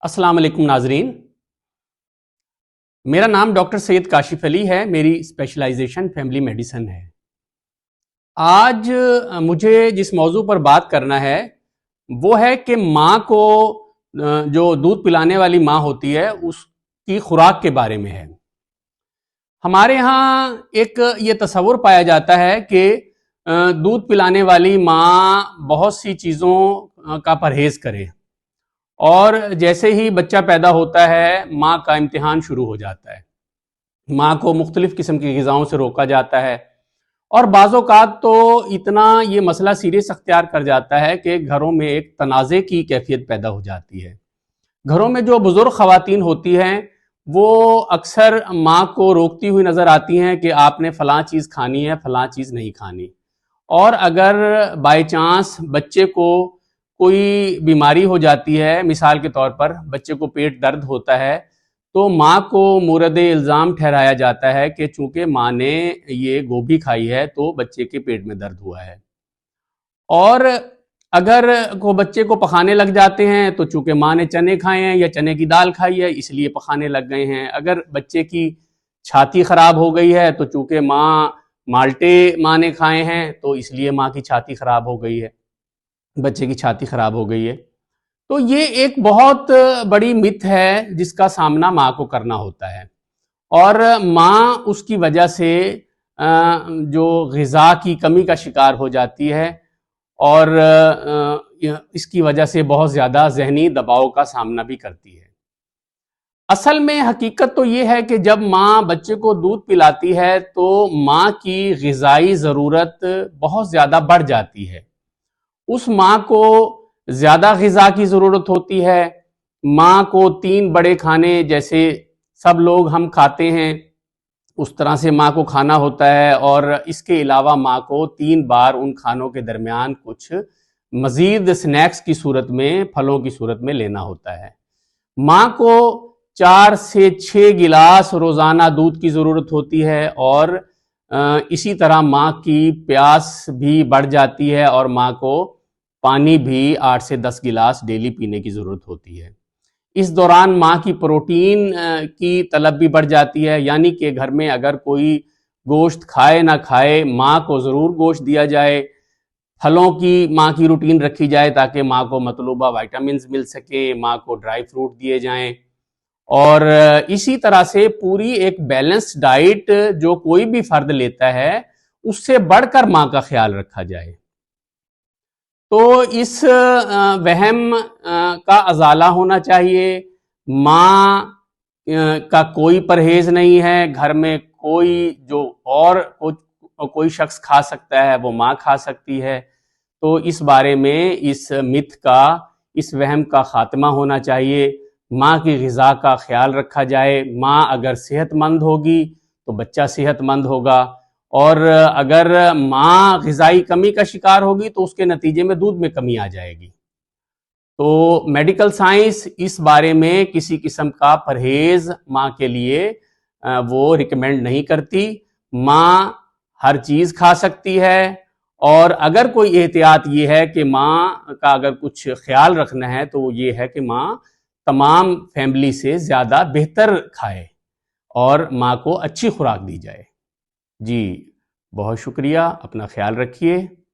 السلام علیکم ناظرین، میرا نام ڈاکٹر سید کاشف علی ہے۔ میری اسپیشلائزیشن فیملی میڈیسن ہے۔ آج مجھے جس موضوع پر بات کرنا ہے وہ ہے کہ ماں کو جو دودھ پلانے والی ماں ہوتی ہے اس کی خوراک کے بارے میں ہے۔ ہمارے ہاں ایک یہ تصور پایا جاتا ہے کہ دودھ پلانے والی ماں بہت سی چیزوں کا پرہیز کرے، اور جیسے ہی بچہ پیدا ہوتا ہے ماں کا امتحان شروع ہو جاتا ہے۔ ماں کو مختلف قسم کی غذاؤں سے روکا جاتا ہے، اور بعض اوقات تو اتنا یہ مسئلہ سیریس اختیار کر جاتا ہے کہ گھروں میں ایک تنازع کی کیفیت پیدا ہو جاتی ہے۔ گھروں میں جو بزرگ خواتین ہوتی ہیں وہ اکثر ماں کو روکتی ہوئی نظر آتی ہیں کہ آپ نے فلاں چیز کھانی ہے، فلاں چیز نہیں کھانی۔ اور اگر بائی چانس بچے کو کوئی بیماری ہو جاتی ہے، مثال کے طور پر بچے کو پیٹ درد ہوتا ہے، تو ماں کو مورد الزام ٹھہرایا جاتا ہے کہ چونکہ ماں نے یہ گوبھی کھائی ہے تو بچے کے پیٹ میں درد ہوا ہے۔ اور اگر بچے کو پخانے لگ جاتے ہیں تو چونکہ ماں نے چنے کھائے ہیں یا چنے کی دال کھائی ہے اس لیے پخانے لگ گئے ہیں۔ اگر بچے کی چھاتی خراب ہو گئی ہے تو چونکہ مالٹے ماں نے کھائے ہیں تو اس لیے ماں کی چھاتی خراب ہو گئی ہے، بچے کی چھاتی خراب ہو گئی ہے۔ تو یہ ایک بہت بڑی مت ہے جس کا سامنا ماں کو کرنا ہوتا ہے، اور ماں اس کی وجہ سے جو غذا کی کمی کا شکار ہو جاتی ہے، اور اس کی وجہ سے بہت زیادہ ذہنی دباؤ کا سامنا بھی کرتی ہے۔ اصل میں حقیقت تو یہ ہے کہ جب ماں بچے کو دودھ پلاتی ہے تو ماں کی غذائی ضرورت بہت زیادہ بڑھ جاتی ہے۔ اس ماں کو زیادہ غذا کی ضرورت ہوتی ہے۔ ماں کو 3 بڑے کھانے جیسے سب لوگ ہم کھاتے ہیں اس طرح سے ماں کو کھانا ہوتا ہے، اور اس کے علاوہ ماں کو 3 بار ان کھانوں کے درمیان کچھ مزید سنیکس کی صورت میں، پھلوں کی صورت میں لینا ہوتا ہے۔ ماں کو 4 سے 6 گلاس روزانہ دودھ کی ضرورت ہوتی ہے، اور اسی طرح ماں کی پیاس بھی بڑھ جاتی ہے، اور ماں کو پانی بھی 8 سے 10 گلاس ڈیلی پینے کی ضرورت ہوتی ہے۔ اس دوران ماں کی پروٹین کی طلب بھی بڑھ جاتی ہے، یعنی کہ گھر میں اگر کوئی گوشت کھائے نہ کھائے ماں کو ضرور گوشت دیا جائے۔ پھلوں کی ماں کی روٹین رکھی جائے تاکہ ماں کو مطلوبہ وائٹامنز مل سکیں، ماں کو ڈرائی فروٹ دیے جائیں، اور اسی طرح سے پوری ایک بیلنس ڈائٹ جو کوئی بھی فرد لیتا ہے اس سے بڑھ کر ماں کا خیال رکھا جائے۔ تو اس وہم کا ازالہ ہونا چاہیے۔ ماں کا کوئی پرہیز نہیں ہے، گھر میں جو اور کوئی شخص کھا سکتا ہے وہ ماں کھا سکتی ہے۔ تو اس بارے میں اس مت کا، اس وہم کا خاتمہ ہونا چاہیے۔ ماں کی غذا کا خیال رکھا جائے۔ ماں اگر صحت مند ہوگی تو بچہ صحت مند ہوگا، اور اگر ماں غذائی کمی کا شکار ہوگی تو اس کے نتیجے میں دودھ میں کمی آ جائے گی۔ تو میڈیکل سائنس اس بارے میں کسی قسم کا پرہیز ماں کے لیے وہ ریکمینڈ نہیں کرتی۔ ماں ہر چیز کھا سکتی ہے، اور اگر کوئی احتیاط یہ ہے کہ ماں کا اگر کچھ خیال رکھنا ہے تو وہ یہ ہے کہ ماں تمام فیملی سے زیادہ بہتر کھائے اور ماں کو اچھی خوراک دی جائے۔ جی بہت شکریہ، اپنا خیال رکھیے۔